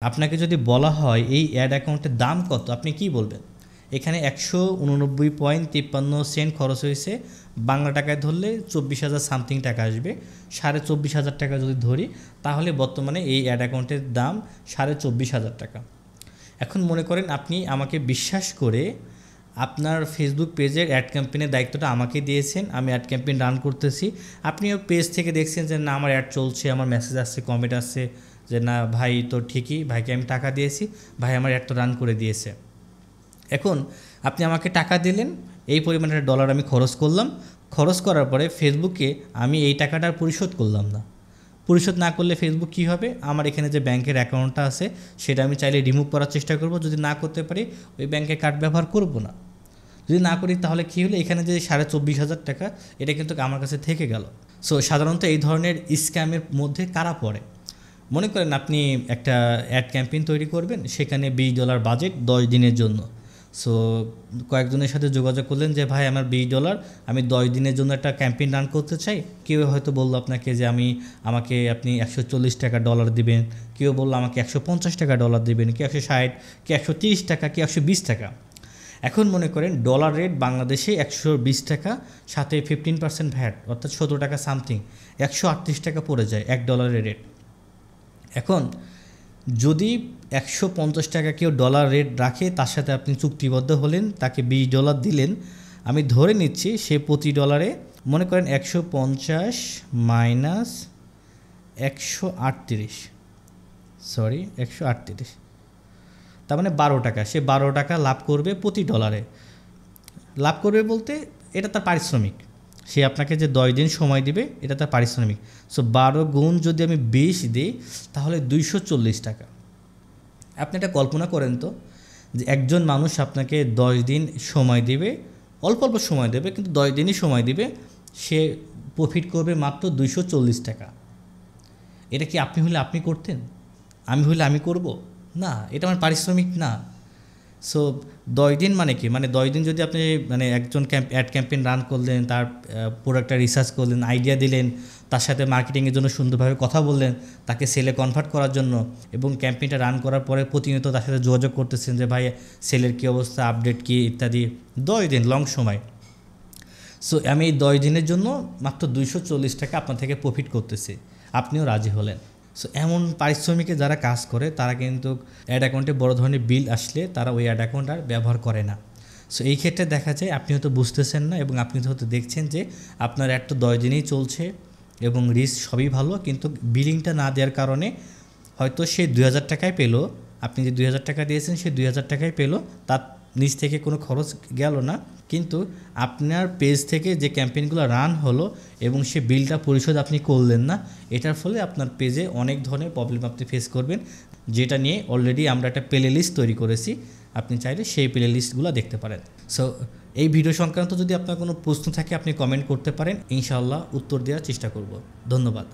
আপনাকে যদি বলা হয় এই অ্যাড অ্যাকাউন্টের দাম কত, আপনি কি বলবেন? এখানে 189.53 খরচ হয়েছে, বাংলা টাকায় ধরলে 24,000 সামথিং টাকা আসবে। 24,500 টাকা যদি ধরি তাহলে বর্তমানে এই অ্যাড অ্যাকাউন্টের দাম 24,500 টাকা। এখন মনে করেন আপনি আমাকে বিশ্বাস করে আপনার ফেসবুক পেজের অ্যাড ক্যাম্পেইনের দায়িত্বটা আমাকে দিয়েছেন, আমি অ্যাড ক্যাম্পেইন রান করতেছি। আপনিও পেজ থেকে দেখছেন যে না আমার অ্যাড চলছে, আমার মেসেজ আসছে, কমেন্ট আসছে যে না ভাই তো ঠিকই, ভাইকে আমি টাকা দিয়েছি, ভাই আমার অ্যাড তো রান করে দিয়েছে। এখন আপনি আমাকে টাকা দিলেন, এই পরিমাণের ডলার আমি খরচ করলাম, খরচ করার পরে ফেসবুকে আমি এই টাকাটা পরিশোধ করলাম না। পরিশোধ না করলে ফেসবুক কী হবে, আমার এখানে যে ব্যাংকের অ্যাকাউন্টটা আছে সেটা আমি চাইলে রিমুভ করার চেষ্টা করব, যদি না করতে পারি ওই ব্যাংকের কার্ড ব্যবহার করব না। যদি না করি তাহলে কী হলো, এখানে যে 24,500 টাকা এটা কিন্তু আমার কাছে থেকে গেল। সো সাধারণত এই ধরনের স্ক্যামের মধ্যে কারা পড়ে? মনে করেন আপনি একটা অ্যাড ক্যাম্পেইন তৈরি করবেন, সেখানে $20 বাজেট 10 দিনের জন্য। সো কয়েকজনের সাথে যোগাযোগ করলেন যে ভাই আমার $20, আমি 10 দিনের জন্য একটা ক্যাম্পেইন রান করতে চাই। কেউ হয়তো বললো আপনাকে যে আমাকে আপনি $140 দিবেন, কেউ বললো আমাকে $150 দিবেন, কেউ 160, কেউ 130 টাকা, কেউ 120 টাকা। এখন মনে করেন ডলার রেট বাংলাদেশে 120 টাকা, সাথে 15% ভ্যাট অর্থাৎ 17 টাকা সামথিং, 138 টাকা পড়ে যায় $1 রেট। এখন যদি 150 টাকা কেউ ডলার রেট রাখে, তার সাথে আপনি চুক্তিবদ্ধ হলেন, তাকে $20 দিলেন, আমি ধরে নিচ্ছি সে প্রতি ডলারে মনে করেন 150 মাইনাস 138 তার মানে 12 টাকা, সে 12 টাকা লাভ করবে প্রতি ডলারে। লাভ করবে বলতে এটা তার পারিশ্রমিক, সে আপনাকে যে 10 দিন সময় দিবে এটা তার পারিশ্রমিক। সো 12 গুণ যদি আমি 20 দিই তাহলে 240 টাকা। আপনি এটা কল্পনা করেন তো যে একজন মানুষ আপনাকে 10 দিন সময় দেবে, অল্প অল্প সময় দেবে কিন্তু 10 দিনই সময় দিবে, সে প্রফিট করবে মাত্র 240 টাকা। এটা কি আপনি হলে আপনি করতেন? আমি হলে আমি করব না, এটা আমার পারিশ্রমিক না। সো 10 দিন মানে কি, মানে 10 দিন যদি আপনি একজন অ্যাড ক্যাম্পেইন রান করলেন, তার প্রোডাক্টটা রিসার্চ করলেন, আইডিয়া দিলেন, তার সাথে মার্কেটিংয়ের জন্য সুন্দরভাবে কথা বললেন, তাকে সেলে কনভার্ট করার জন্য, এবং ক্যাম্পেইনটা রান করার পরে প্রতিনিয়ত তার সাথে যোগাযোগ করতেছেন যে ভাই সেলের কী অবস্থা, আপডেট কী ইত্যাদি। 10 দিন লং সময়। সো আমি এই 10 দিনের জন্য মাত্র 240 টাকা আপনার থেকে প্রফিট করতেছি, আপনিও রাজি হলেন। সো এমন পারিশ্রমিকে যারা কাজ করে তারা কিন্তু অ্যাড অ্যাকাউন্টে বড় ধরনের বিল আসলে তারা ওই অ্যাড অ্যাকাউন্ট আর ব্যবহার করে না। সো এই ক্ষেত্রে দেখা যায় আপনি হয়তো বুঝতেছেন না, এবং আপনি হয়তো দেখছেন যে আপনার অ্যাড তো 10 দিনেই চলছে এবং রিস্ক সবই ভালো, কিন্তু বিলিংটা না দেওয়ার কারণে হয়তো সে 2,000 টাকায় পেলো, আপনি যে 2,000 টাকা দিয়েছেন সে 2,000 টাকায় পেলো, তার নিজ থেকে কোনো খরচ গেল না, কিন্তু আপনার পেজ থেকে যে ক্যাম্পেইনগুলো রান হলো এবং সে বিলটা পরিশোধ আপনি করলেন না, এটার ফলে আপনার পেজে অনেক ধরনের প্রবলেম আপনি ফেস করবেন, যেটা নিয়ে অলরেডি আমরা একটা প্লে লিস্ট তৈরি করেছি, আপনি চাইলে সেই প্লে লিস্টগুলো দেখতে পারেন। সো এই ভিডিও সংক্রান্ত যদি আপনার কোনো প্রশ্ন থাকে আপনি কমেন্ট করতে পারেন, ইনশাআল্লাহ উত্তর দেওয়ার চেষ্টা করব। ধন্যবাদ।